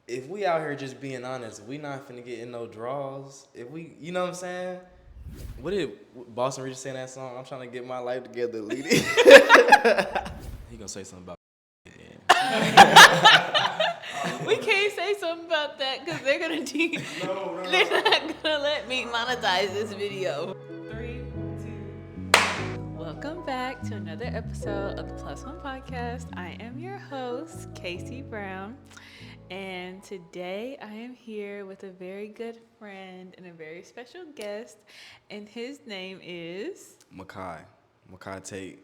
if we out here just being honest, we not finna get in no draws. If we, you know what I'm saying? What did Boston Regis say in that song? I'm trying to get my life together, lead it. He gonna say something about We can't say something about that because they're gonna they're not gonna let me monetize this video. 3, 2. Welcome back to another episode of the Plus One Podcast. I am your host, Casey Brown, and today I am here with a very good friend and a very special guest, and his name is Micah Tate.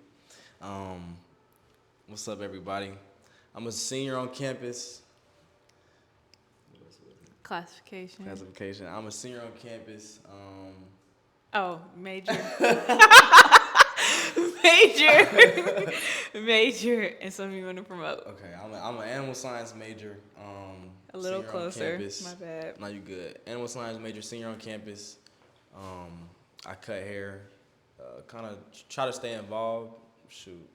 What's up, everybody? I'm a senior on campus. Classification. I'm a senior on campus. Major. Major, and something you want to promote. Okay, I'm an animal science major. A little closer. Campus. My bad. No, you good. Animal science major, senior on campus. I cut hair. Kind of try to stay involved. Shoot,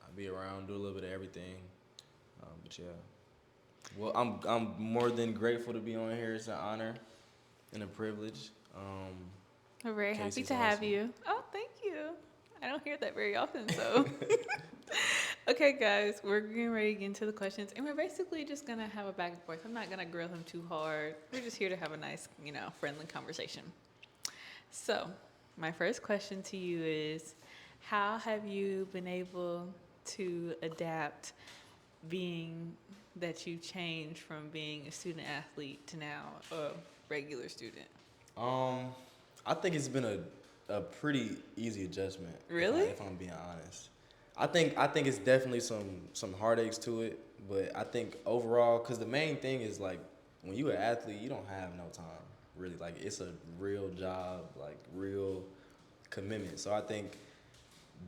I be around, do a little bit of everything. But yeah. Well, I'm more than grateful to be on here. It's an honor and a privilege. We're very happy Casey's to have awesome. you. Oh, thank you. I don't hear that very often, so. Okay, guys, we're getting ready to get into the questions, and we're basically just gonna have a back and forth. I'm not gonna grill him too hard. We're just here to have a nice, friendly conversation. So, my first question to you is, how have you been able to adapt being that you changed from being a student athlete to now a regular student? I think it's been a pretty easy adjustment. Really? If I'm being honest. I think it's definitely some heartaches to it, but I think overall, because the main thing is like when you're an athlete, you don't have no time really. Like it's a real job, like real commitment. So I think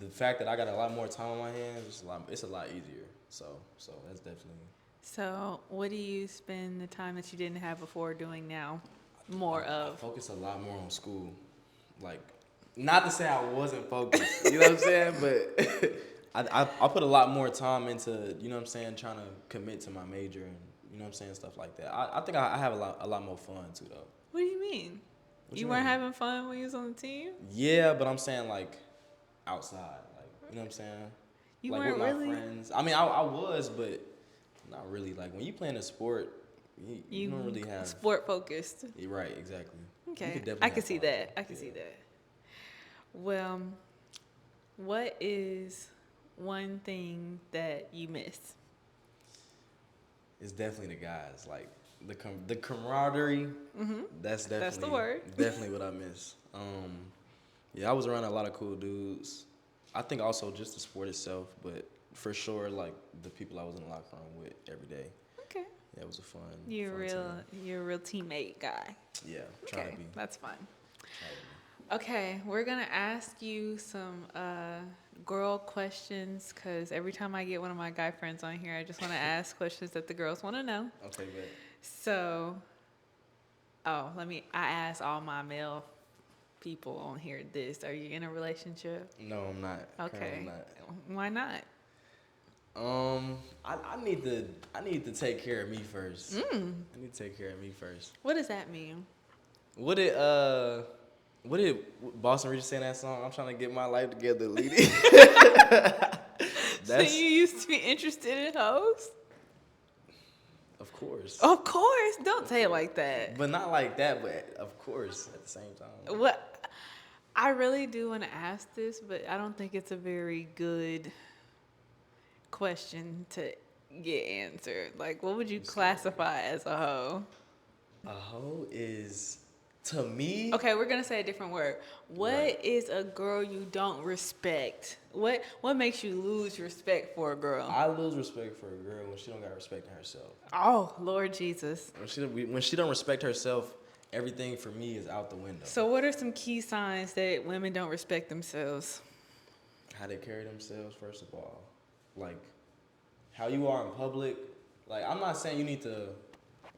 the fact that I got a lot more time on my hands, it's a lot easier. So that's definitely. So, what do you spend the time that you didn't have before doing now? More I of. focus a lot more on school. Like, not to say I wasn't focused, you know what I'm saying? But I put a lot more time into, you know what I'm saying, trying to commit to my major and, you know what I'm saying, stuff like that. I think I have a lot more fun too, though. What do you mean? What You you weren't mean? having fun when you was on the team? Yeah, but I'm saying, like, outside. Like, you know what I'm saying? You Like, weren't with my really? friends. I mean, I was, but not really. Like, when you playing a sport, you don't really have. Sport focused. You're right, exactly. Okay, I can see that. I can see that. Well, what is one thing that you miss? It's definitely the guys. Like the camaraderie. Mm-hmm. That's definitely That's the word. Definitely what I miss. Yeah, I was around a lot of cool dudes. I think also just the sport itself, but for sure, like the people I was in the locker room with every day. Okay. Yeah, it was a fun. You're team. a real teammate guy. Yeah, try Okay, to be. that's fun. Try to be. Okay, we're gonna ask you some girl questions because every time I get one of my guy friends on here, I just want to ask questions that the girls want to know. Okay, good. So, I ask all my male people on here this. Are you in a relationship? No, I'm not. Okay. I'm not. Why not? I need to take care of me first. I need to take care of me first. What does that mean? What did Boston Regis say in that song? I'm trying to get my life together, lead it. So you used to be interested in hoes? Of course. Of course. Don't say it like that. But not like that, but of course at the same time. What? I really do want to ask this, but I don't think it's a very good question to get answered. Like, what would you classify as a hoe? A hoe is, to me. Okay, we're gonna say a different word. What is a girl you don't respect? What makes you lose respect for a girl? I lose respect for a girl when she don't got respect in herself. Oh, Lord Jesus. When she don't respect herself, everything for me is out the window. So what are some key signs that women don't respect themselves? How they carry themselves, first of all. Like, how you are in public. Like, I'm not saying you need to,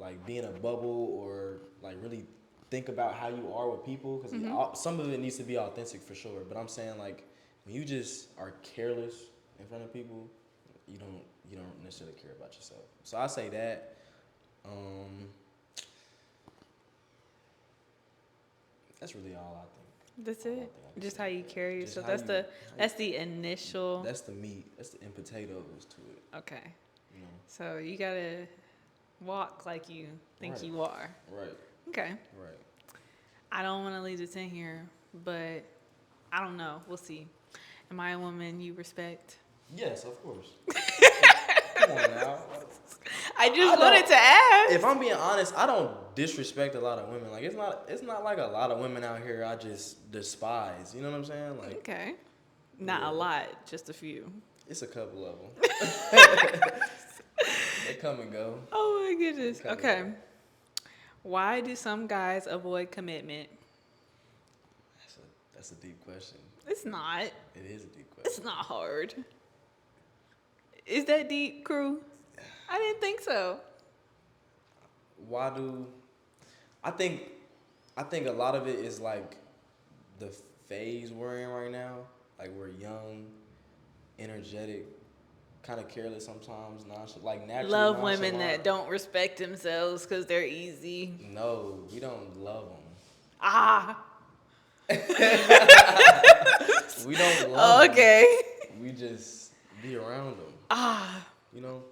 like, be in a bubble or, like, really think about how you are with people. Because some of it needs to be authentic for sure. But I'm saying, like, when you just are careless in front of people, you don't necessarily care about yourself. So I say that. That's really all I think. That's All I it. think I can Just say. how you carry Just yourself. how you, That's the initial. that's the meat. That's the and potatoes to it. Okay. You know. So you gotta walk like you think Right. you are. Right. Okay. Right. I don't want to leave this in here, but I don't know. We'll see. Am I a woman you respect? Yes, of course. Come on now. I just wanted to ask. If I'm being honest, I don't disrespect a lot of women. Like it's not like a lot of women out here I just despise. You know what I'm saying? Like Okay. Not yeah. a lot, just a few. It's a couple of them. They come and go. Oh my goodness. They come and Okay. go. Why do some guys avoid commitment? That's a deep question. It's not. It is a deep question. It's not hard. Is that deep, crew? I didn't think so. Why do I think a lot of it is like the phase we're in right now. Like we're young, energetic, kind of careless sometimes, nonchalant, like naturally Love women nonchalant. that don't respect themselves because they're easy. No, we don't love them. Ah. We don't love them. Okay. We just be around them. Ah. You know?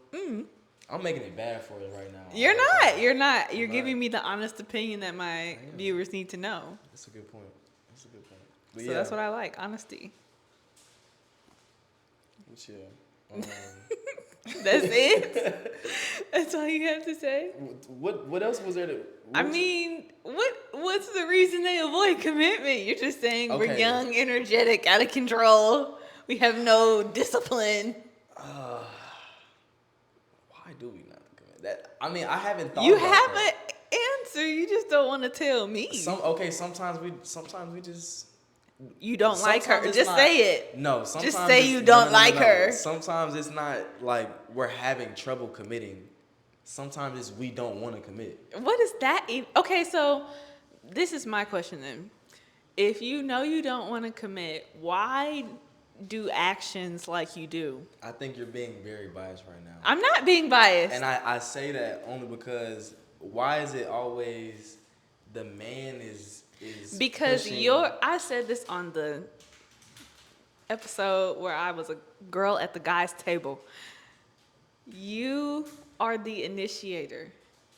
I'm making it bad for us right now. You're not. You're not. You're I'm giving not. me the honest opinion that my viewers need to know. That's a good point. That's a good point. But So that's what I like, honesty. Yeah. That's it? That's all you have to say? What else was there to... I mean, what's the reason they avoid commitment? You're just saying we're Okay. young, energetic, out of control. We have no discipline. Why do we not commit? That I mean, I haven't thought You about have that. an answer. You just don't want to tell me. Sometimes we just... You don't like her. Sometimes it's Just not- say it. No, sometimes Just say it's- you no, don't no, no, like no. her. Sometimes it's not like we're having trouble committing. Sometimes it's we don't want to commit. What is that? Okay, so this is my question then. If you know you don't want to commit, why do actions like you do? I think you're being very biased right now. I'm not being biased. And I say that only because why is it always the man is because pushing, I said this on the episode where I was a girl at the guy's table. You are the initiator.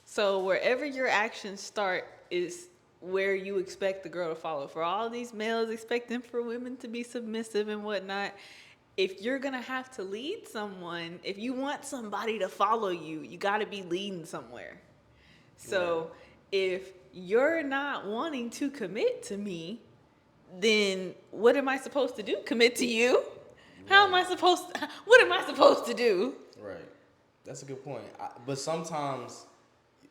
So wherever your actions start is where you expect the girl to follow. For all these males expecting for women to be submissive and whatnot, if you're going to have to lead someone, if you want somebody to follow you, you got to be leading somewhere. So if you're not wanting to commit to me, then what am I supposed to do? Commit to you? What am I supposed to do? Right. That's a good point. But sometimes,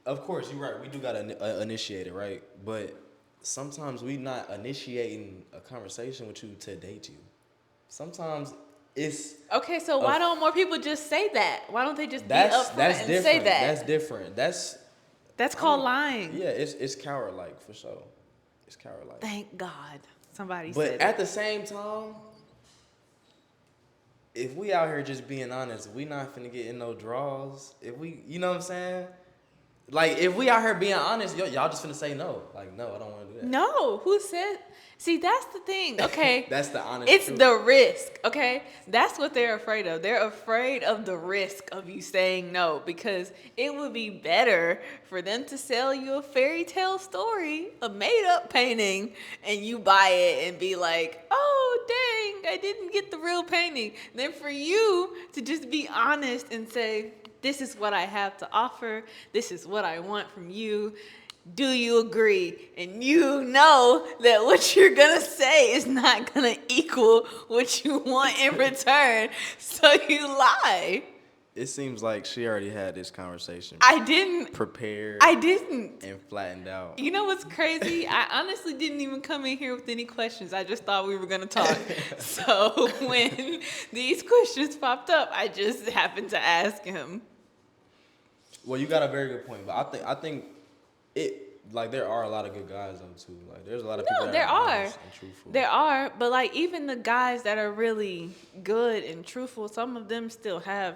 of course, you're right. We do got to initiate it, right? But sometimes we not initiating a conversation with you to date you. Sometimes it's... Okay, so why don't more people just say that? Why don't they just be upfront that's and different. say that? That's different. That's called lying. Yeah, it's coward-like for sure. It's coward-like. Thank God somebody But said at it. the same time, if we out here just being honest, we not finna get in no draws. If we, you know what I'm saying? Like, if we out here being honest, y'all just finna say no. Like, no, I don't want to do that. No, who said? See, that's the thing. Okay, That's the honest it's truth. the risk. Okay, that's what they're afraid of. They're afraid of the risk of you saying no because it would be better for them to sell you a fairy tale story, a made-up painting, and you buy it and be like, "Oh, dang, I didn't get the real painting." Than for you to just be honest and say, "This is what I have to offer. This is what I want from you. Do you agree?" And you know that what you're going to say is not going to equal what you want in return. So you lie. It seems like she already had this conversation I didn't. prepared I didn't. and flattened out. You know what's crazy? I honestly didn't even come in here with any questions. I just thought we were going to talk. So when these questions popped up, I just happened to ask him. Well, you got a very good point, but I think it like there are a lot of good guys though too. Like there's a lot of people that there are are. honest and truthful. There are, but like even the guys that are really good and truthful, some of them still have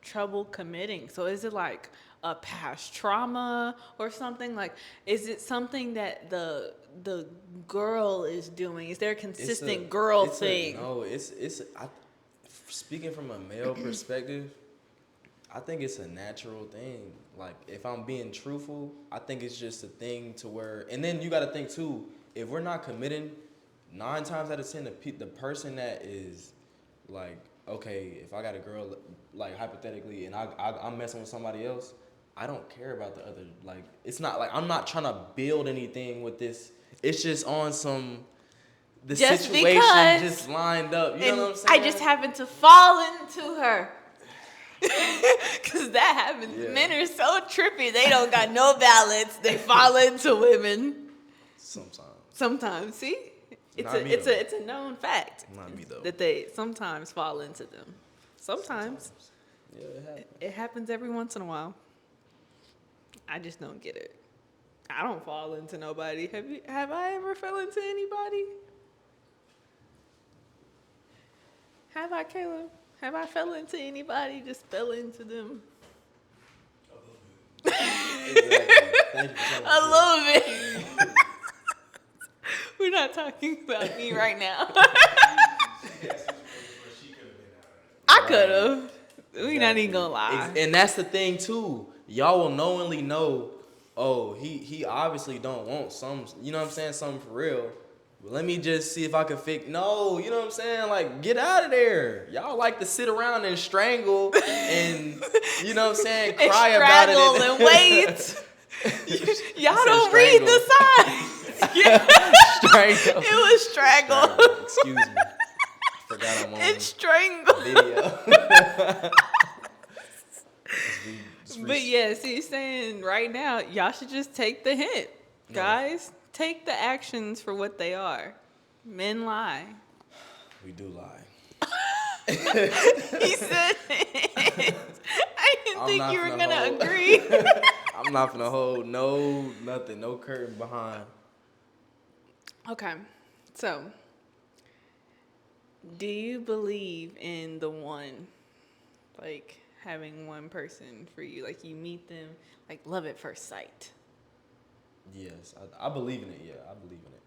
trouble committing. So is it like a past trauma or something? Like, is it something that the the girl is doing? Is there a It's consistent a, girl it's thing? speaking from a male perspective, I think it's a natural thing. Like, if I'm being truthful, I think it's just a thing to where, and then you got to think too, if we're not committing, 9 times out of 10, the person that is like, okay, if I got a girl, like hypothetically, and I'm messing with somebody else, I don't care about the other. Like, it's not like I'm not trying to build anything with this. It's just on some, the Just situation because. just lined up. You know And what I'm saying? I just happened to fall into her. Because that happens. Yeah. Men are so trippy. They don't got no balance. They fall into women. Sometimes. See? It's a known fact. Not me, though. That they sometimes fall into them. Sometimes. Yeah, it happens. It happens every once in a while. I just don't get it. I don't fall into nobody. Have I ever fell into anybody? Have I, Caleb? Have I fell into anybody? Just fell into them? Exactly. Thank you for A little bit. We're not talking about me right now. I could have. We're not even gonna lie. And that's the thing too. Y'all will knowingly know, oh, he obviously don't want some, you know what I'm saying, something for real. But let me just see if I can fix. No, you know what I'm saying? Like, get out of there. Y'all like to sit around and strangle and, you know what I'm saying, cry about it. And wait. Y'all don't read the signs. Yeah. Strangle. It was strangle. Excuse me. Forgot I'm on It's strangle. video. But yeah, see, you're saying right now, y'all should just take the hint. No. Guys, take the actions for what they are. Men lie. We do lie. He said it. I didn't think you were going to agree. I'm not gonna hold no curtain behind. Okay, so do you believe in the one, like having one person for you, like you meet them, like love at first sight? Yes, I believe in it. Yeah, I believe in it.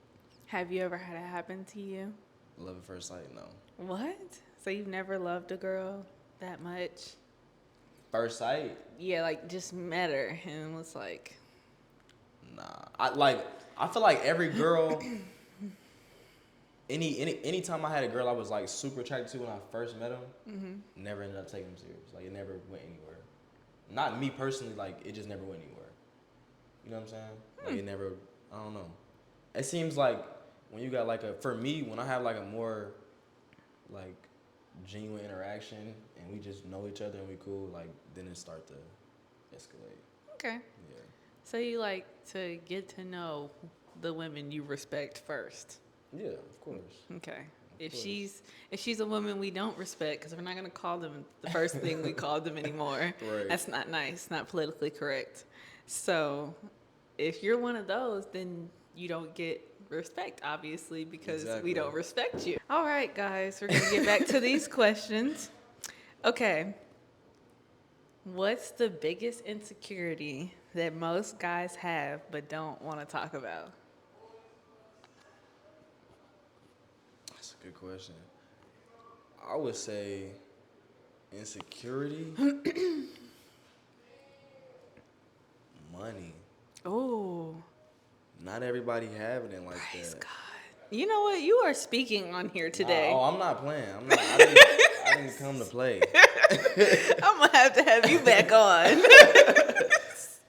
Have you ever had it happen to you? Love at first sight, no. What? So you've never loved a girl that much? First sight? Yeah, like just met her and was like, Nah. I feel like every girl. Anytime I had a girl I was like super attracted to when I first met them, never ended up taking them serious. Like, it never went anywhere. Not me personally, like it just never went anywhere. You know what I'm saying? Like, it never. I don't know. It seems like when you got like for me, when I have like a more like genuine interaction and we just know each other and we cool, like then it start to escalate. okay. Yeah. So you like to get to know the women you respect first. Yeah, of course. Okay. Of course. If she's a woman we don't respect, because we're not gonna call them the first thing we called them anymore. Right. That's not nice. Not politically correct. So if you're one of those, then you don't get respect, obviously, because Exactly. we don't respect you. All right, guys, we're gonna get back to these questions. Okay. What's the biggest insecurity that most guys have but don't want to talk about? That's a good question. I would say insecurity. Money. Oh. Not everybody having it like Praise that. God. You know what? You are speaking on here today. Oh, I'm not playing. I didn't come to play. I'm gonna have to have you back on.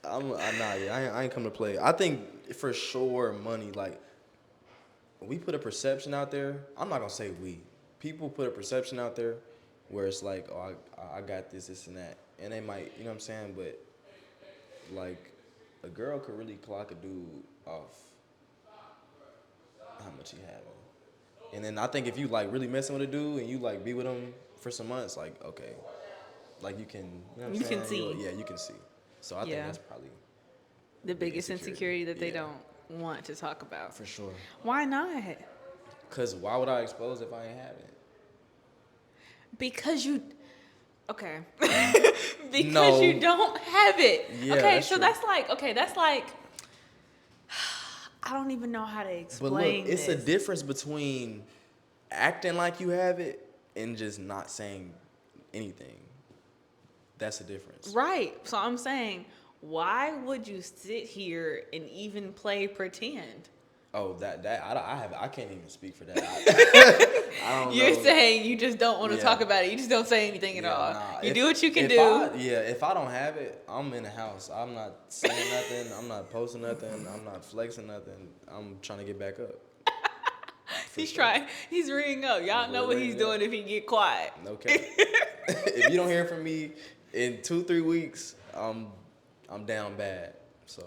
I ain't come to play. I think for sure money. Like, we put a perception out there. I'm not gonna say we. People put a perception out there where it's like, oh, I got this, and that, and they might, you know what I'm saying. But like, a girl could really clock a dude off how much he having. And then I think if you like really messing with a dude and you like be with him for some months, like, okay, like you can, you know what I'm saying? Can see. Yeah, you can see. So I think that's probably the biggest insecurity that they don't want to talk about. For sure. Why not? Because why would I expose if I ain't having it? Because you. Okay. Because No. you don't have it. Yeah, okay, that's so true. that's like. I don't even know how to But look, explain it's a this. difference between acting like you have it and just not saying anything. That's the difference. Right. So I'm saying, why would you sit here and even play pretend? Oh, I can't even speak for that. I don't You're know. saying you just don't want to Yeah. talk about it. You just don't say anything at Yeah, all. nah. You If, do what you can if do. if I don't have it, I'm in the house. I'm not saying nothing. I'm not posting nothing. I'm not flexing nothing. I'm trying to get back up. For He's sure. trying. He's ringing up. Y'all know what he's doing if he get quiet. Okay. If you don't hear from me in 2-3 weeks, I'm down bad. So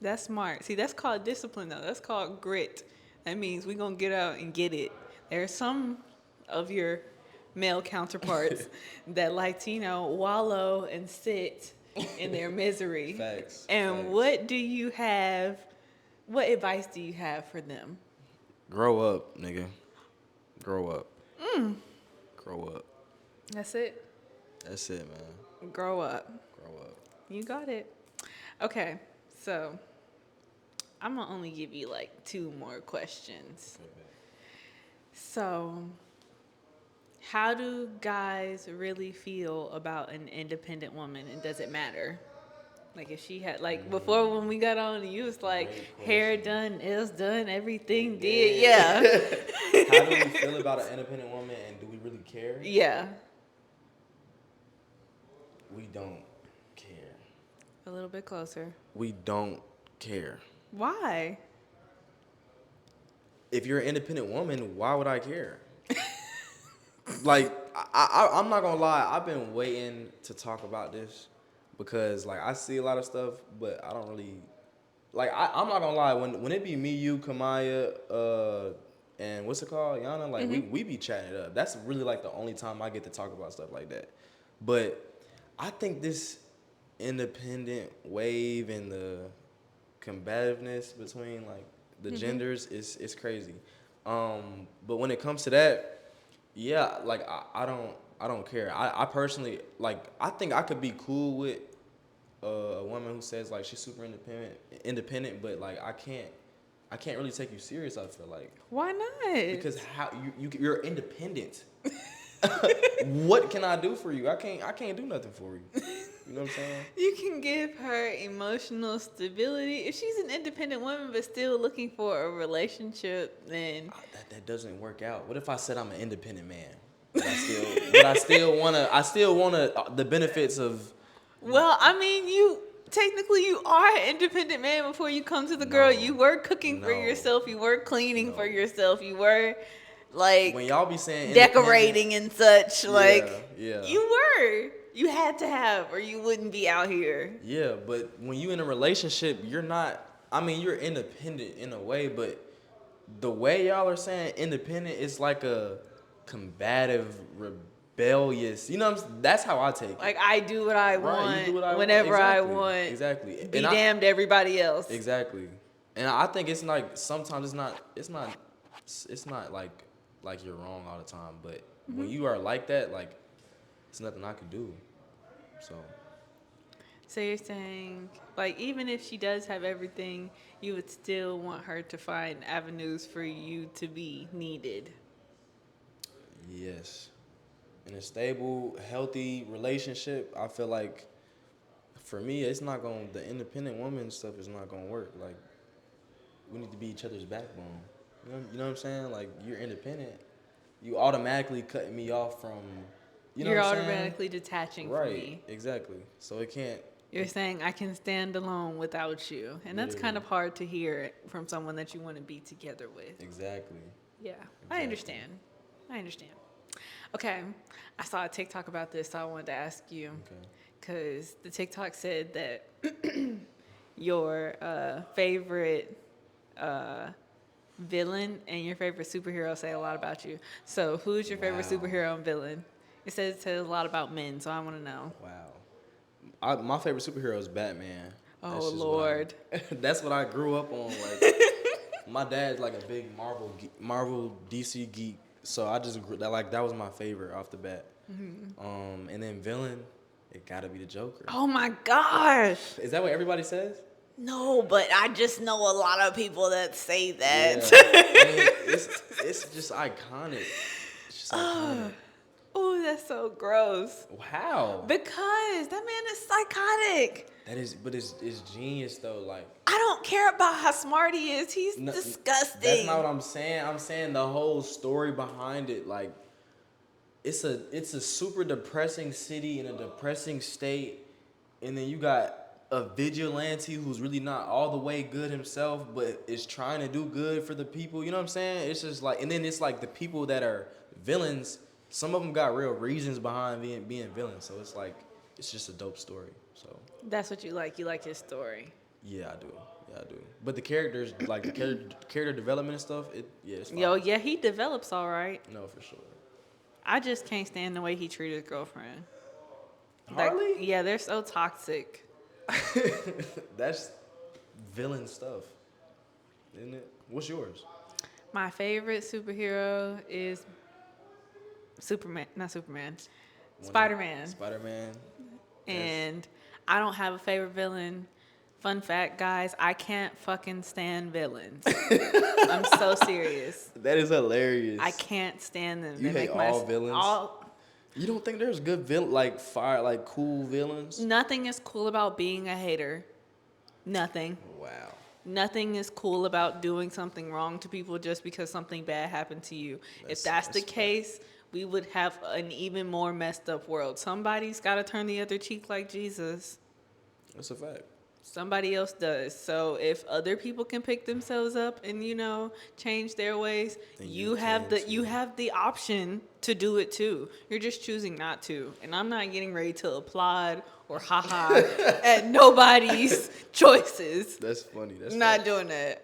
That's smart. See, that's called discipline, though. That's called grit. That means we're going to get out and get it. There are some of your male counterparts that like to, wallow and sit in their misery. Facts. And Facts. what advice do you have for them? Grow up, nigga. Grow up. Grow up. That's it. That's it, man. Grow up. Grow up. You got it. Okay, so I'm going to only give you like 2 more questions. So, how do guys really feel about an independent woman, and does it matter? Like if she had, like before when we got on, you was like, hair done, nails done, everything did. Yeah. How do we feel about an independent woman, and do we really care? Yeah. We don't care. A little bit closer. We don't care. Why? If you're an independent woman, why would I care? Like, I'm not gonna lie, I've been waiting to talk about this because, like, I see a lot of stuff, but I don't really, like, I'm not gonna lie, when it be me, you, Kamaya, and what's it called, Yana, like, we be chatting it up. That's really, like, the only time I get to talk about stuff like that. But I think this independent wave and the combativeness between, like, the genders is crazy. But when it comes to that, yeah, like I don't care. I personally, like, I think I could be cool with a woman who says like she's super independent, but like I can't really take you serious. I feel like, Why not? because how you're independent. What can I do for you? I can't do nothing for you. You know what I'm saying? You can give her emotional stability. If she's an independent woman but still looking for a relationship, then That doesn't work out. What if I said I'm an independent man? But I still wanna the benefits of. well, I mean, you are an independent man before you come to the girl. You were cooking for No. yourself. You were cleaning for No. yourself. You were like When y'all be saying decorating and such. Like yeah. you were. You had to have, or you wouldn't be out here. Yeah, but when you in a relationship, you're not. I mean, you're independent in a way, but the way y'all are saying independent is like a combative, rebellious. You know what I'm saying? That's how I take it. Like I do what I Right, want you do what I want. whenever I Exactly. want. Exactly. Be And damned to everybody else. Exactly. And I think it's like sometimes it's not like you're wrong all the time, but when you are like that, like it's nothing I can do. So you're saying, like, even if she does have everything, you would still want her to find avenues for you to be needed. Yes. In a stable, healthy relationship, I feel like for me, the independent woman stuff is not gonna work. Like, we need to be each other's backbone. You know what I'm saying? Like, you're independent, you automatically cutting me off from, You're what I'm automatically detaching saying? from me. Right, exactly. So it can't. You're saying I can stand alone without you. And that's kind of hard to hear from someone that you want to be together with. Exactly. Yeah, I understand. Okay, I saw a TikTok about this, so I wanted to ask you. Okay. Because the TikTok said that your favorite villain and your favorite superhero say a lot about you. So who's your favorite Wow. superhero and villain? It says a lot about men, so I want to know. Wow. My favorite superhero is Batman. Oh, That's just Lord. that's what I grew up on. Like, my dad's like a big Marvel DC geek, so I just that was my favorite off the bat. And then villain, it gotta be the Joker. Oh my gosh. Is that what everybody says? No, but I just know a lot of people that say Yeah, that. I mean, it's just iconic. It's just iconic. Oh, that's so gross. How? Because that man is psychotic. That is, but it's genius though. Like, I don't care about how smart he is. He's no, disgusting. that's not what I'm saying. I'm saying the whole story behind it. Like, it's a super depressing city in a depressing state, and then you got a vigilante who's really not all the way good himself, but is trying to do good for the people. You know what I'm saying? It's just like, and then it's like the people that are villains. Some of them got real reasons behind being villains. So it's like, it's just a dope story. So That's what you like. You like his story. yeah, I do. Yeah, I do. But the characters, like the character development and stuff, it's fine. Yo, yeah, he develops all right. No, for sure. I just can't stand the way he treated his girlfriend. Harley? Like, yeah, they're so toxic. That's villain stuff, isn't it? What's yours? My favorite superhero is Superman, not Superman, Spider-Man. Spider-Man. And I don't have a favorite villain. Fun fact, guys, I can't fucking stand villains. I'm so serious. That is hilarious. I can't stand them. You hate all villains? You don't think there's good like cool villains? Nothing is cool about being a hater. Nothing. Wow. Nothing is cool about doing something wrong to people just because something bad happened to you. If that's the case, we would have an even more messed up world. Somebody's got to turn the other cheek like Jesus. That's a fact. Somebody else does. So if other people can pick themselves up and, you know, change their ways, Then you have the option to do it too. You're just choosing not to. And I'm not getting ready to applaud or haha at nobody's choices. That's funny. That's Not facts. doing that.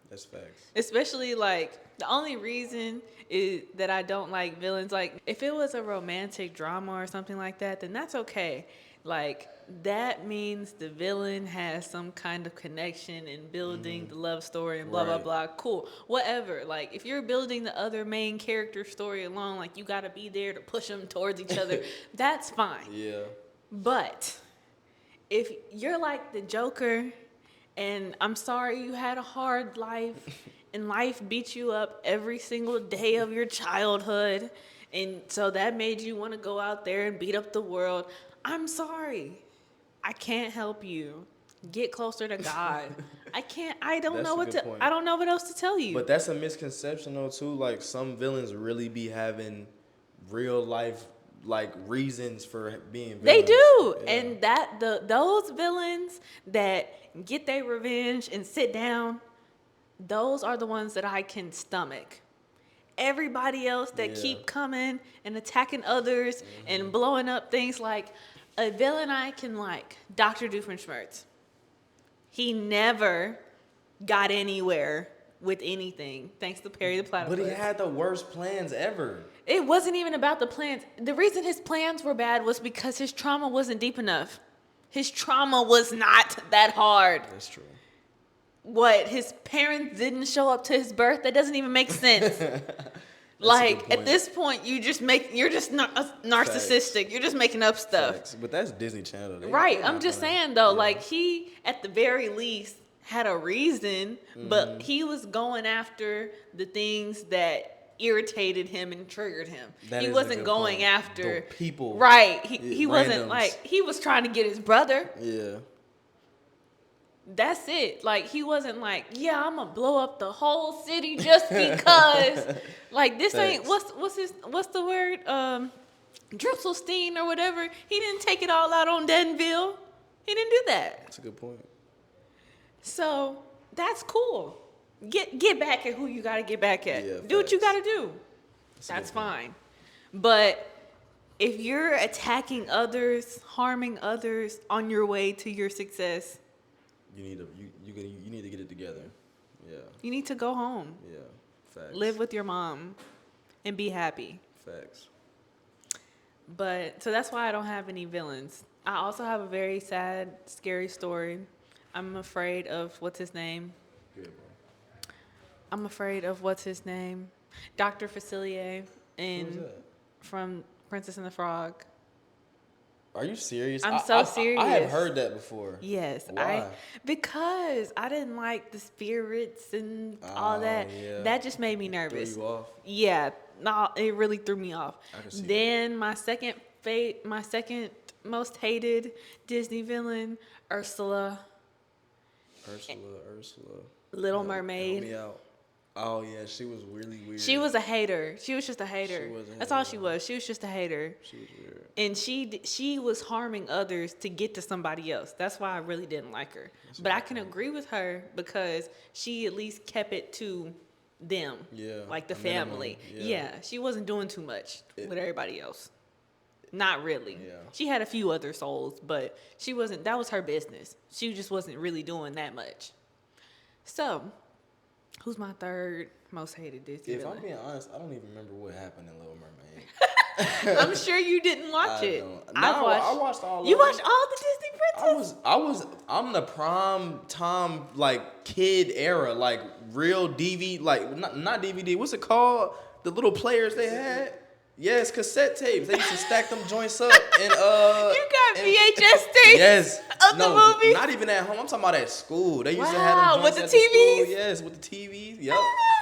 That's facts. Especially like the only reason is that I don't like villains. Like if it was a romantic drama or something like that, then that's okay. Like that means the villain has some kind of connection in building the love story and blah, blah, Right. blah. Cool. Whatever. Like if you're building the other main character story along, like you got to be there to push them towards each other. That's fine. Yeah. But if you're like the Joker, and I'm sorry you had a hard life, and life beat you up every single day of your childhood, and so that made you want to go out there and beat up the world, I'm sorry. I can't help you. Get closer to God. I don't That's know a what good to point. I don't know what else to tell you. But that's a misconception though too. Like some villains really be having real life like reasons for being villains. They do. Yeah. And those villains that get their revenge and sit down, those are the ones that I can stomach. Everybody else that keep coming and attacking others and blowing up things, like a villain I can like, Dr. Doofenshmirtz. He never got anywhere with anything thanks to Perry the Platypus. But he had the worst plans ever. It wasn't even about the plans. The reason his plans were bad was because his trauma wasn't deep enough. His trauma was not that hard. That's true. What, his parents didn't show up to his birth? That doesn't even make sense. Like at this point, you're just narcissistic. Facts. You're just making up stuff. Facts. But that's Disney Channel. Right. They're I'm not just gonna- saying though, yeah. like he at the very least had a reason, but he was going after the things that irritated him and triggered him. That He is a wasn't good going point. after The people. Right. He wasn't randoms. like, he was trying to get his brother. Yeah. That's it. Like he wasn't like, yeah, I'm gonna blow up the whole city just because. Like this ain't Facts. what's the word? Dripselstein or whatever. He didn't take it all out on Denville. He didn't do that. That's a good point. So that's cool. Get back at who you gotta get back at. Yeah, Do what you facts. gotta do. That's a That's good point. fine. But if you're attacking others, harming others on your way to your success, You need to get it together. Yeah. you need to go home. Yeah. Facts. Live with your mom and be happy. Facts. But so that's why I don't have any villains. I also have a very sad, scary story. I'm afraid of what's his name? Good, bro. I'm afraid of what's his name? Dr. Facilier Who was in that? from Princess and the Frog. Are you serious? I'm so serious. I have heard that before. Yes, Why? because I didn't like the spirits and all that. Yeah. That just made me nervous. Threw you off? Yeah, no, it really threw me off. I can see Then my second most hated Disney villain, Ursula. Ursula. Little Mermaid. Help me out. Oh yeah, she was really weird. She was a hater. She was just a hater. She was a That's all hater. she was. She was just a hater. She was weird. And she was harming others to get to somebody else. That's why I really didn't like her. But I can agree with her because she at least kept it to them. Yeah. Like the family. Minimum, Yeah. She wasn't doing too much with everybody else. Not really. Yeah. She had a few other souls, but that was her business. She just wasn't really doing that much. So, who's my third most hated Disney villain? If I'm being honest, I don't even remember what happened in Little Mermaid. I'm sure you didn't watch it. I watched all of You them. watched all the Disney princesses? I'm the prime time like kid era, like real DVD, like not DVD. What's it called? The little players they had. Yes, cassette tapes. They used to stack them joints up and You got VHS tapes yes, of the movie? Not even at home. I'm talking about at school. They used to Wow, have them with joints the at the school. TVs? Yes, with the TVs. Yep.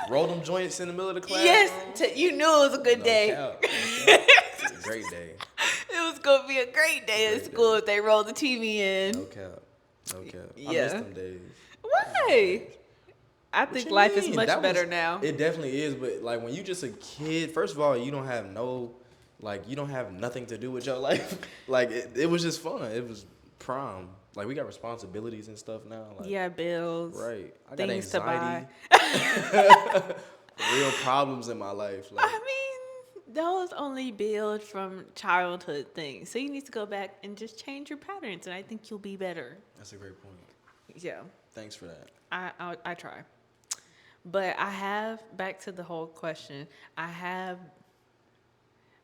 Roll them joints in the middle of the classroom. Yes, you knew it was a good No day. cap. It's a great day. It was going to be a great day at school if they rolled the TV in. No cap. No cap. I Yeah. miss them days. Why? I What think you life is mean? much That better was- now. It definitely is, but like when you just a kid, first of all, you don't have you don't have nothing to do with your life. Like it was just fun. It was prom. Like we got responsibilities and stuff now. Like, Yeah, bills. right. I got Things to buy. anxiety. Real problems in my life. Like, I mean, those only build from childhood things. So you need to go back and just change your patterns, and I think you'll be better. that's a great point. Yeah, Thanks for that. I try. But I have, back to the whole question, I have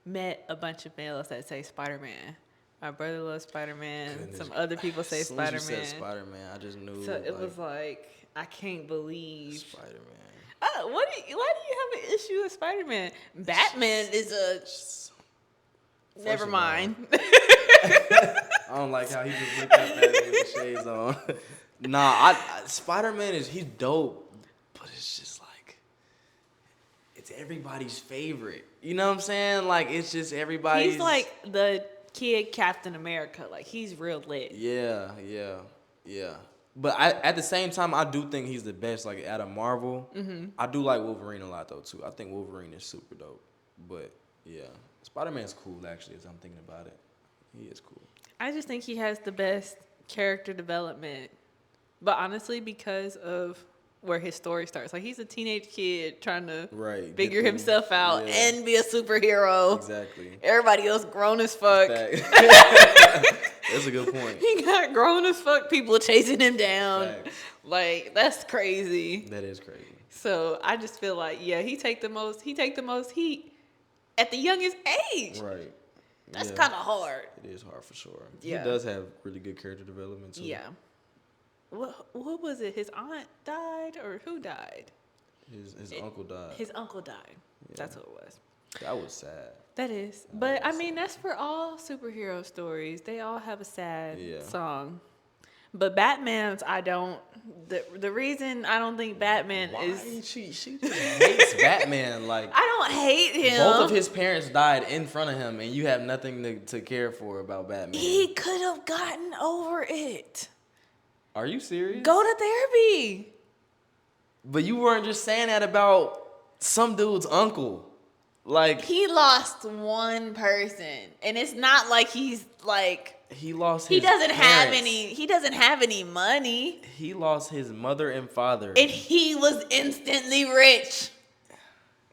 met a bunch of males that say Spider-Man. My brother loves Spider-Man. Goodness. Some other people say As soon as you Spider-Man. said Spider-Man, I just knew. So it was like, I can't believe. Spider-Man. Why do you have an issue with Spider-Man? Batman is a. Never of all, mind. I don't like how he just looked up at me with the shades on. Nah, Spider-Man he's dope, but it's just like it's everybody's favorite. You know what I'm saying? Like it's just everybody's. He's like the kid Captain America. Like he's real lit. Yeah. But at the same time, I do think he's the best. Like out of Marvel, I do like Wolverine a lot though too. I think Wolverine is super dope. But yeah, Spider-Man's cool actually. As I'm thinking about it, he is cool. I just think he has the best character development. But honestly, because of where his story starts. Like, he's a teenage kid trying to figure himself out and be a superhero. Exactly. Everybody else grown as fuck. That's a good point. He got grown as fuck. People chasing him down. Facts. Like, that's crazy. That is crazy. So, I just feel like, he take the most heat at the youngest age. Right. That's kind of hard. It is hard for sure. Yeah. He does have really good character development too. Yeah. What was it? His aunt died, or who died? His uncle died. His uncle died. Yeah. That's what it was. That was sad. That is. But I mean, that's for all superhero stories. They all have a sad song. But Batman's, I don't. The reason I don't think Batman is. She just hates Batman. Like, I don't hate him. both of his parents died in front of him, and you have nothing to care for about Batman. He could have gotten over it. Are you serious? Go to therapy. But you weren't just saying that about some dude's uncle. Like, he lost one person, and it's not like he's like he lost. He his doesn't have parents. any. He doesn't have any money. He lost his mother and father. And he was instantly rich.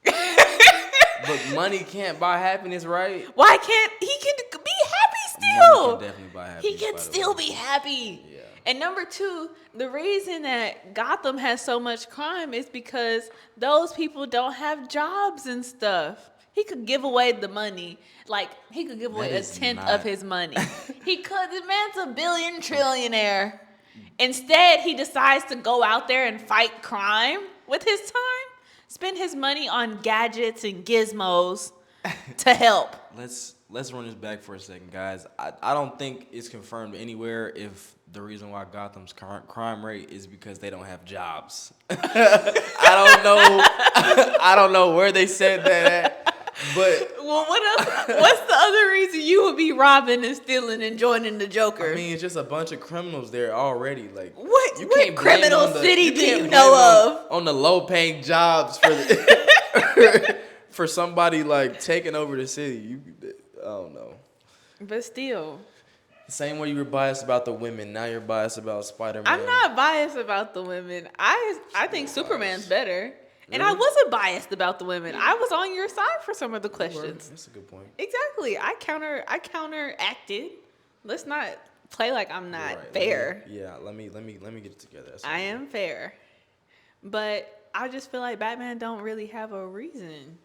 But money can't buy happiness, right? Why can't he can be happy still? Money can definitely buy happiness. He can still be happy. Yeah. And number two, the reason that Gotham has so much crime is because those people don't have jobs and stuff. He could give away the money. Like, he could give away a tenth of his money. He could. The man's a billion trillionaire. Instead, he decides to go out there and fight crime with his time. Spend his money on gadgets and gizmos to help. Let's let's run this back for a second, guys. I don't think it's confirmed anywhere if the reason why Gotham's crime rate is because they don't have jobs. I don't know. I don't know where they said that at, but Well, what else? What's the other reason you would be robbing and stealing and joining the Joker? I mean, it's just a bunch of criminals there already. Like, what? you What can't blame criminal on the- city do can't you blame know of? on the low-paying jobs for the, for somebody like taking over the city? I don't know. But still, Same way you were biased about the women, now you're biased about Spider-Man. I'm not biased about the women. I think Superman's better. And I Really? wasn't biased about the women. I was on your side for some of the You were. questions. That's a good point. Exactly. I counteracted. Let's not play like I'm not You're right. fair. Let me get it together. That's I okay. am fair. But I just feel like Batman don't really have a reason.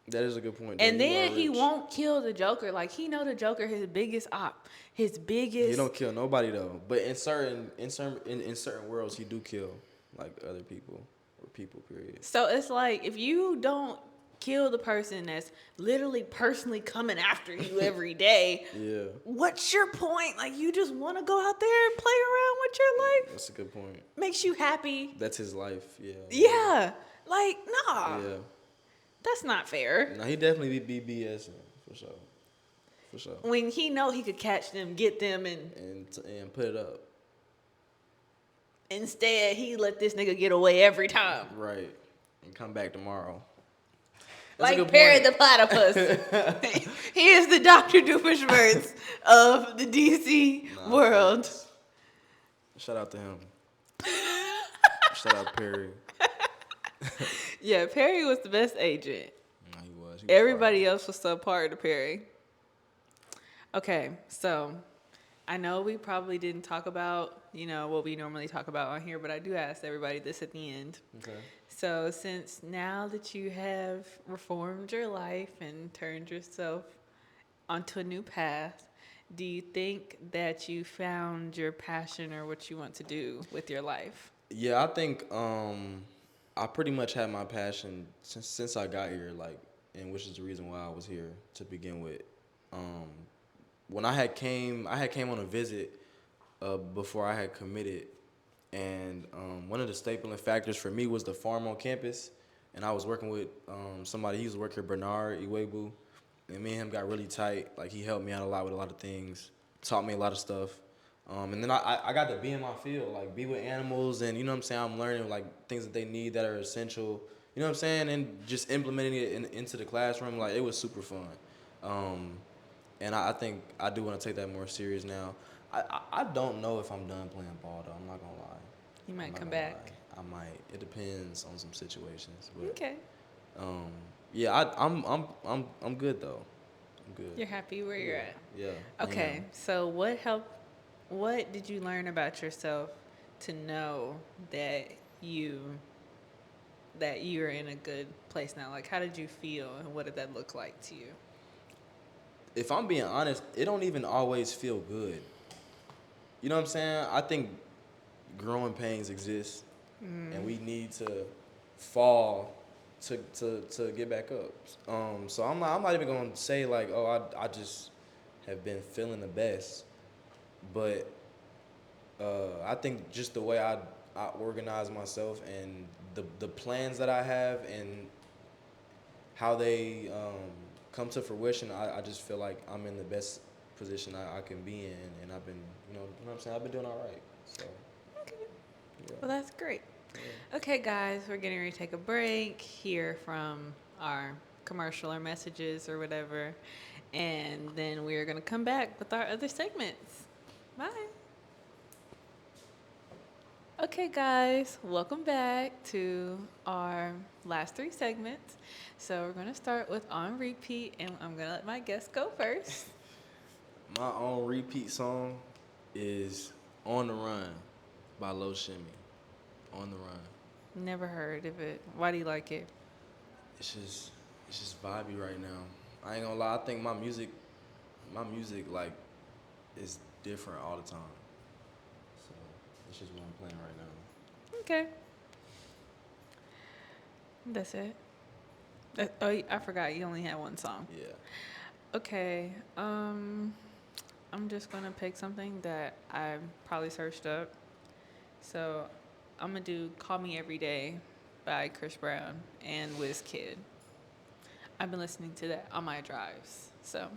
That is a good point. And though. You then are he rich. won't kill the Joker. Like, he know the Joker his biggest op. His biggest... He don't kill nobody though. But in certain worlds, he do kill like other people or people. Period. So it's like, if you don't kill the person that's literally personally coming after you every day, Yeah, what's your point? Like, you just want to go out there and play around with your life? that's a good point. Makes you happy? That's his life. Yeah. Yeah. Like, nah. Yeah. That's not fair. No, he definitely be BSing for sure. For sure. When he know he could catch them, get them, and And put it up. instead he let this nigga get away every time. Right. And come back tomorrow. That's a Like good Perry point. the Platypus. He is the Dr. Doofenshmirtz of the DC Nah, world. facts. Shout out to him. Shout out Perry. Yeah, Perry was the best agent. No, he was. He was Everybody else was subpar to Perry. Okay, so I know we probably didn't talk about, what we normally talk about on here, but I do ask everybody this at the end. fire. Okay. So since now that you have reformed your life and turned yourself onto a new path, do you think that you found your passion or what you want to do with your life? Yeah, I think I pretty much had my passion since I got here, like, and which is the reason why I was here to begin with. When I had came on a visit before I had committed, and one of the stapling factors for me was the farm on campus, and I was working with somebody. He was working here, Bernard Iwebu, and me and him got really tight. Like, he helped me out a lot with a lot of things, taught me a lot of stuff. And then I got to be in my field, like be with animals, and you know what I'm saying, I'm learning like things that they need that are essential, you know what I'm saying, and just implementing it into the classroom. Like, it was super fun. And I think I do want to take that more serious now. I don't know if I'm done playing ball though. I'm not gonna lie. You might I'm not come gonna back. lie. I might. It depends on some situations. But, Okay. Yeah, I'm good though. I'm good. You're happy where you're at. Yeah. I Okay, am. so what did you learn about yourself to know that you're in a good place now? Like, how did you feel and what did that look like to you? If I'm being honest, it don't even always feel good. You know what I'm saying? I think growing pains exist, and we need to fall to get back up. So I'm not even gonna say like, oh, I just have been feeling the best, but I think just the way I organize myself and the plans that I have and how they come to fruition, I just feel like I'm in the best position I can be in, and I've been, you know what I'm saying, I've been doing all right. So, Okay. yeah. Well, that's great. Yeah. Okay, guys, we're getting ready to take a break, hear from our commercial or messages or whatever, and then we're going to come back with our other segments. Bye. Okay, guys, welcome back to our last 3 segments. So we're going to start with On Repeat, and I'm going to let my guest go first. My own repeat song is On the Run by Lil Shimmy. On the Run. Never heard of it. Why do you like it? It's just vibey right now. I ain't gonna lie, I think my music like is different all the time. So it's just what I'm playing right now. Okay. That's it. I forgot you only had one song. Yeah. Okay. I'm just gonna pick something that I probably searched up. So I'm gonna do "Call Me Every Day" by Chris Brown and Kid. I've been listening to that on my drives, so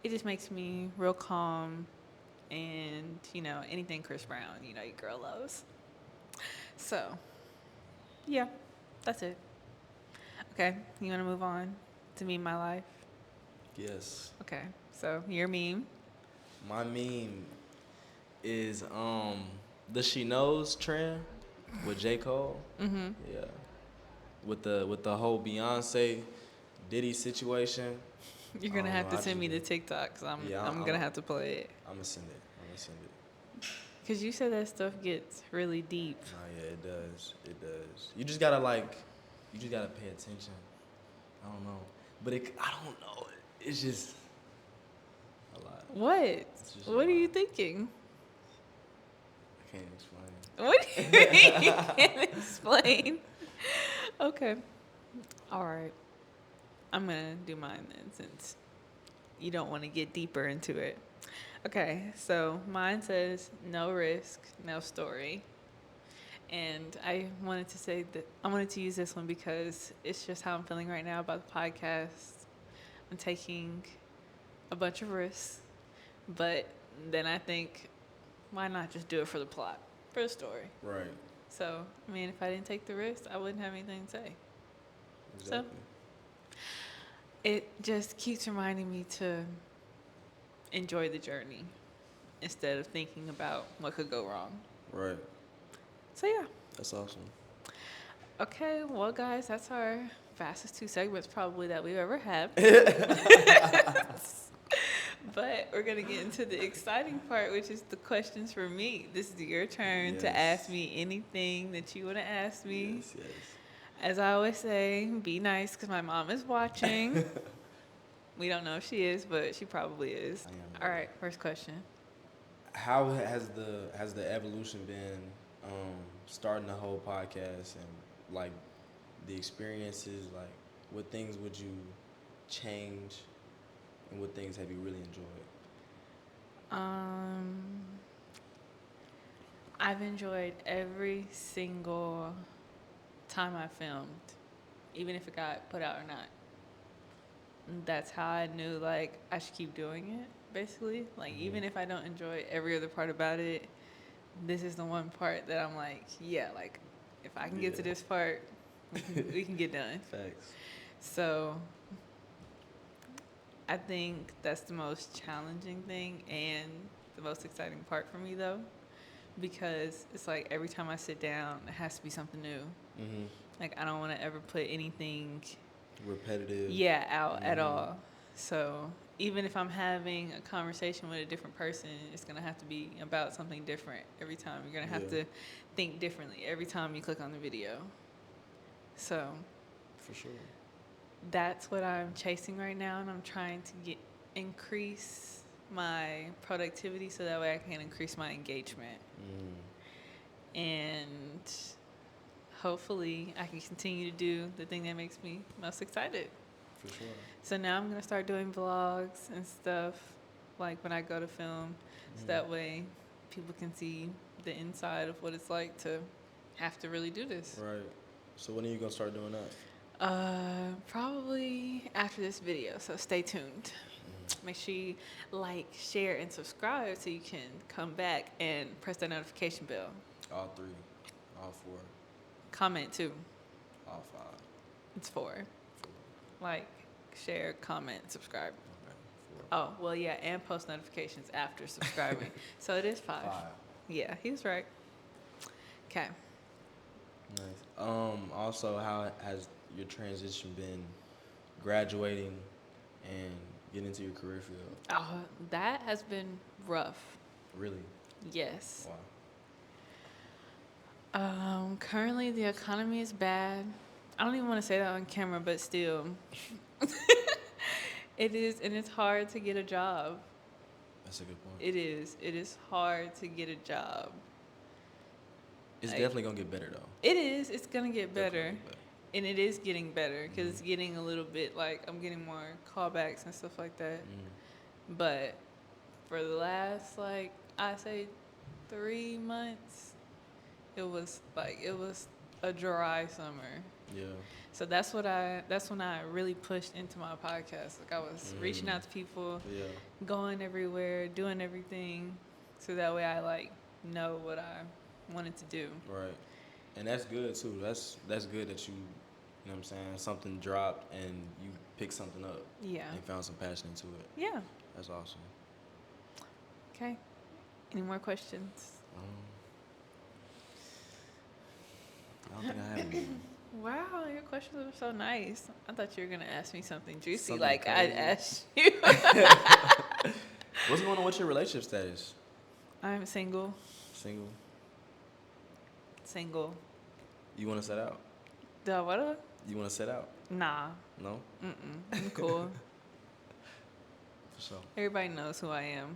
it just makes me real calm. And anything Chris Brown, your girl loves. So yeah, that's it. Okay, you want to move on to me, my life? Yes. Okay, so your meme. My meme is the She Knows trend with J. Cole. Mm-hmm. Yeah. With the whole Beyonce Diddy situation. You're I gonna don't know. have to I send just me the been TikToks. yeah. I'm gonna have to play it. I'm gonna send it. I'm gonna send it. Cause you said that stuff gets really deep. Oh yeah, it does. It does. You just gotta you just gotta pay attention. I don't know, but I don't know. It's just a lot. What? It's just a What are you lot. thinking? I can't explain. What do you mean you can't explain? Okay. All right. I'm gonna do mine then, since you don't want to get deeper into it. Okay, so mine says no risk, no story. And I wanted to use this one because it's just how I'm feeling right now about the podcast. I'm taking a bunch of risks, but then I think, why not just do it for the plot, for the story? Right. So, I mean, if I didn't take the risk, I wouldn't have anything to say. Exactly. So, it just keeps reminding me to enjoy the journey instead of thinking about what could go wrong. Right. So, yeah. That's awesome. Okay, well, guys, that's our fastest 2 segments probably that we've ever had. But we're going to get into the exciting part, which is the questions for me. This is your turn to ask me anything that you want to ask me. Yes, yes. As I always say, be nice because my mom is watching. We don't know if she is, but she probably is. All right, first question. How has the evolution been starting the whole podcast and like the experiences, like what things would you change and what things have you really enjoyed? I've enjoyed every single time I filmed, even if it got put out or not. That's how I knew like I should keep doing it, basically. Like even if I don't enjoy every other part about it, this is the one part that I'm like, yeah, like if I can get to this part, we can get done. Facts. So I think that's the most challenging thing and the most exciting part for me, though, because it's like every time I sit down, it has to be something new. Mm-hmm. Like I don't want to ever put anything Repetitive. out at all. So even if I'm having a conversation with a different person, it's gonna have to be about something different every time. You're gonna have to think differently every time you click on the video. So For sure. that's what I'm chasing right now, and I'm trying to increase my productivity so that way I can increase my engagement. And hopefully I can continue to do the thing that makes me most excited. For sure. So now I'm going to start doing vlogs and stuff like when I go to film, so that way people can see the inside of what it's like to have to really do this. Right. So when are you going to start doing that? Probably after this video, so stay tuned. Make sure you like, share, and subscribe so you can come back and press that notification bell. All 3. All 4. Comment too. All 5. It's 4. Like, share, comment, subscribe. Okay. 4. Oh, well, yeah, and post notifications after subscribing. So it is 5. Yeah, he was right. Okay. Nice. Also, how has your transition been graduating and getting into your career field? Oh, that has been rough. Really? Yes. Wow. Currently the economy is bad. I don't even want to say that on camera, but still. It is, and it's hard to get a job. That's a good point. It is. It is hard to get a job. It's definitely going to get better, though. It is. It's going to get better. and it is getting better because it's getting a little bit like I'm getting more callbacks and stuff like that. But for the last like I say 3 months, it was a dry summer. Yeah. So that's when I really pushed into my podcast. Like I was reaching out to people, Yeah. going everywhere, doing everything, so that way I like know what I wanted to do. Right. And that's good too. That's good that you know what I'm saying, something dropped and you picked something up. Yeah. And found some passion into it. Yeah. That's awesome. Okay. Any more questions? I don't think I have any. Wow, your questions are so nice. I thought you were gonna ask me something juicy, Something like crazy. I'd asked you. What's going on with your relationship status? I'm single. Single? Single. You want to set out? What? You want to set out? Nah. No? I'm cool. For sure. Everybody knows who I am.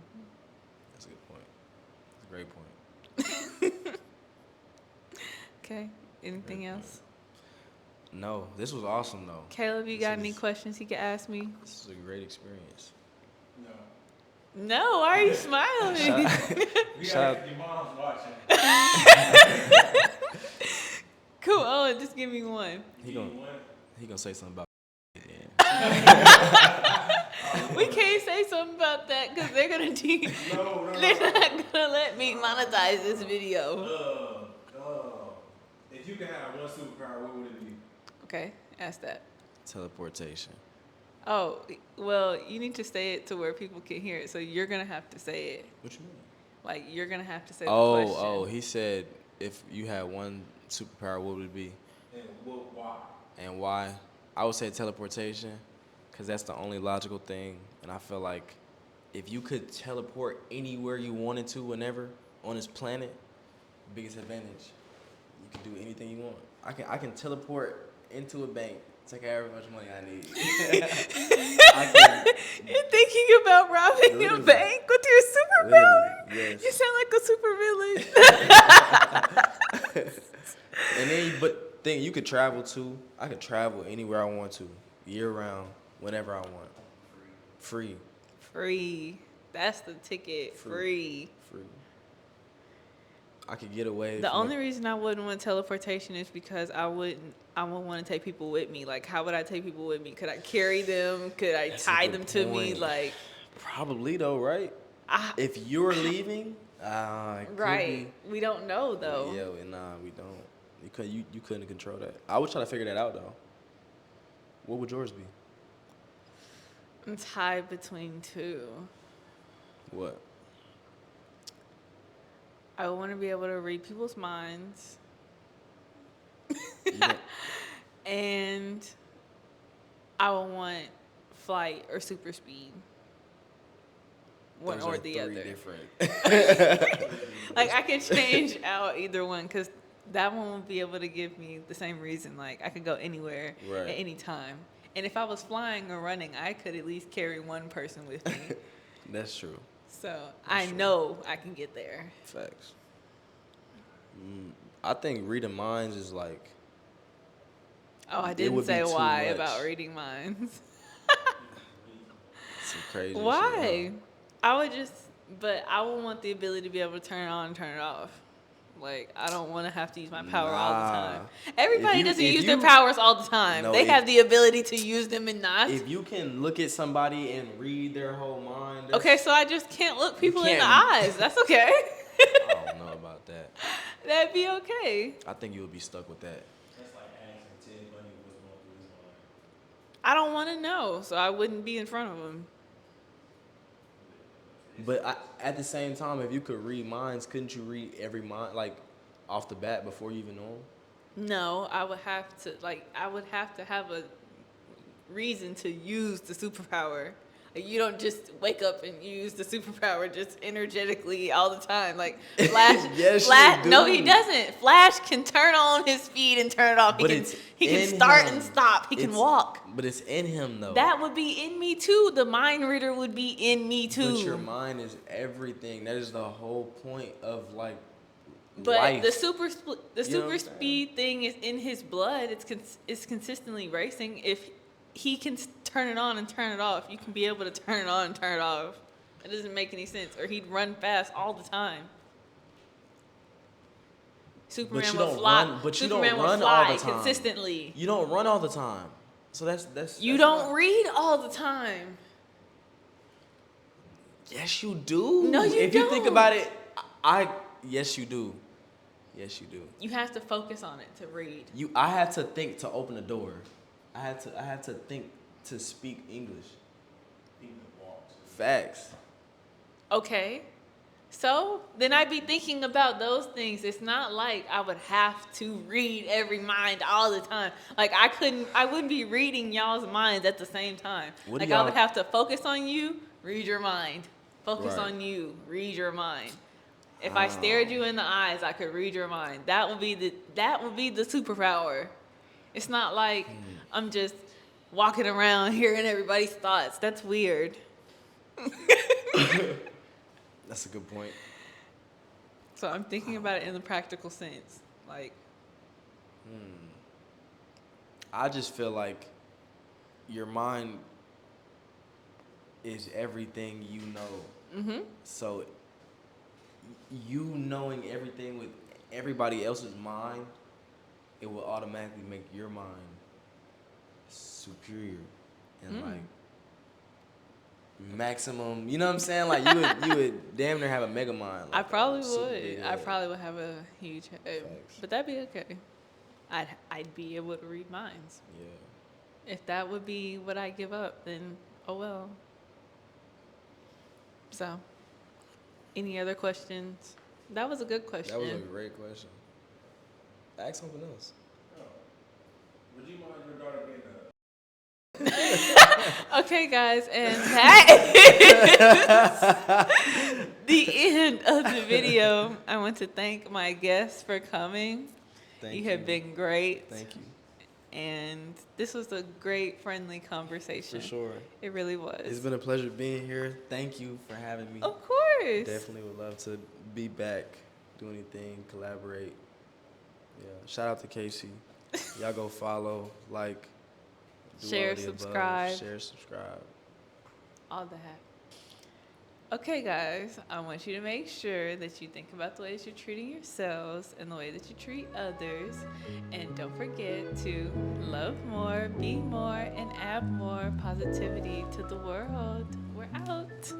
That's a good point. That's a great point. Okay. Anything else? No, this was awesome though. Caleb, you got any questions you can ask me? This is a great experience. No, why are you smiling? Shout Your mom's watching. Cool. Oh, just give me one. He gonna say something about We can't say something about that because they're gonna they're not gonna let me monetize this video. If you could have one superpower, what would it be? Okay, ask that. teleportation. Oh, well, you need to say it to where people can hear it. So you're gonna have to say it. What you mean? Like you're gonna have to say the question. Oh, he said if you had one superpower, what would it be? And why? And why? I would say teleportation, because that's the only logical thing. And I feel like if you could teleport anywhere you wanted to, whenever, on this planet, biggest advantage. You can do anything you want. I can teleport into a bank, take however much money I need. You're thinking about robbing a Literally. bank with your superpower? Yes. You sound like a supervillain. And then, but thing you could travel to. I could travel anywhere I want to, year round, whenever I want. Free. Free. That's the ticket. Free. I could get away. The only reason I wouldn't want teleportation is because I would want to take people with me. Like, how would I take people with me? Could I carry them? Could I tie them to me? Like, probably though, right? If you're leaving, it could right? be. We don't know though. Yeah, nah, we don't. You couldn't control that. I would try to figure that out though. What would yours be? I'm tied between two. What? I want to be able to read people's minds. And I would want flight or super speed. One Those or are the three other. Different. Like, I can change out either one because that one will be able to give me the same reason. Like, I could go anywhere at any time. And if I was flying or running, I could at least carry one person with me. That's true. So I know I can get there. Facts. I think reading minds is like. Oh, I didn't say why about reading minds. Some crazy Why? shit, I would want the ability to be able to turn it on and turn it off. Like, I don't want to have to use my power all the time. Everybody doesn't use their powers all the time. No, they have the ability to use them and not. If you can look at somebody and read their whole mind. Okay, so I just can't look people in the eyes. That's okay. I don't know about that. That'd be okay. I think you would be stuck with that. That's like asking Ted Bundy what's going through his mind. I don't want to know, so I wouldn't be in front of him. But at the same time, if you could read minds, couldn't you read every mind, like, off the bat before you even know them? No, I would have to have a reason to use the superpower. Like, you don't just wake up and use the superpower just energetically all the time. Like, Flash, Yes, Flash. you do. No, he doesn't. Flash can turn on his speed and turn it off. But He can start and stop. He can walk. But it's in him, though. That would be in me too. The mind reader would be in me too. But your mind is everything. That is the whole point of, like But the life. super You know what super I'm saying? speed thing is in his blood. It's consistently racing. If he can turn it on and turn it off, you can be able to turn it on and turn it off. It doesn't make any sense. Or he'd run fast all the time. Superman you would don't fly. run- but you don't Superman would run all fly the time. consistently. You don't run all the time, so that's You that's don't not- read all the time. Yes, you do. No, you If you think don't. about it, I yes, you do. Yes, you do. You have to focus on it to read. I had to think to open the door. I had to think to speak English. Think the walks. Facts. Okay. So then I'd be thinking about those things. It's not like I would have to read every mind all the time. Like I wouldn't be reading y'all's minds at the same time. What do Like I would y'all- have to focus on you, read your mind. Focus Right. on you, read your mind. If I stared you in the eyes, I could read your mind. That would be the superpower. It's not like I'm just walking around hearing everybody's thoughts. That's weird. That's a good point. So I'm thinking about it in the practical sense. Like, I just feel like your mind is everything you know. So you knowing everything with everybody else's mind, it will automatically make your mind superior and like maximum. You know what I'm saying? Like you would damn near have a mega mind. I Like probably super would. big I head. probably would have a huge head. Facts. But that'd be okay. I'd be able to read minds. Yeah. If that would be what I give up, then oh well. So, any other questions? That was a good question. That was a great question. Ask something else. Would you mind your daughter being a Okay, guys, and that is the end of the video. I want to thank my guests for coming. Thank You have been great. Thank you. And this was a great, friendly conversation. For sure. It really was. It's been a pleasure being here. Thank you for having me. Of course. Definitely would love to be back, do anything, collaborate. Yeah. Shout out to Casey. Y'all go follow, like, do Share, all the above. subscribe. Share, subscribe. All that. Okay, guys, I want you to make sure that you think about the ways you're treating yourselves and the way that you treat others. And don't forget to love more, be more, and add more positivity to the world. We're out.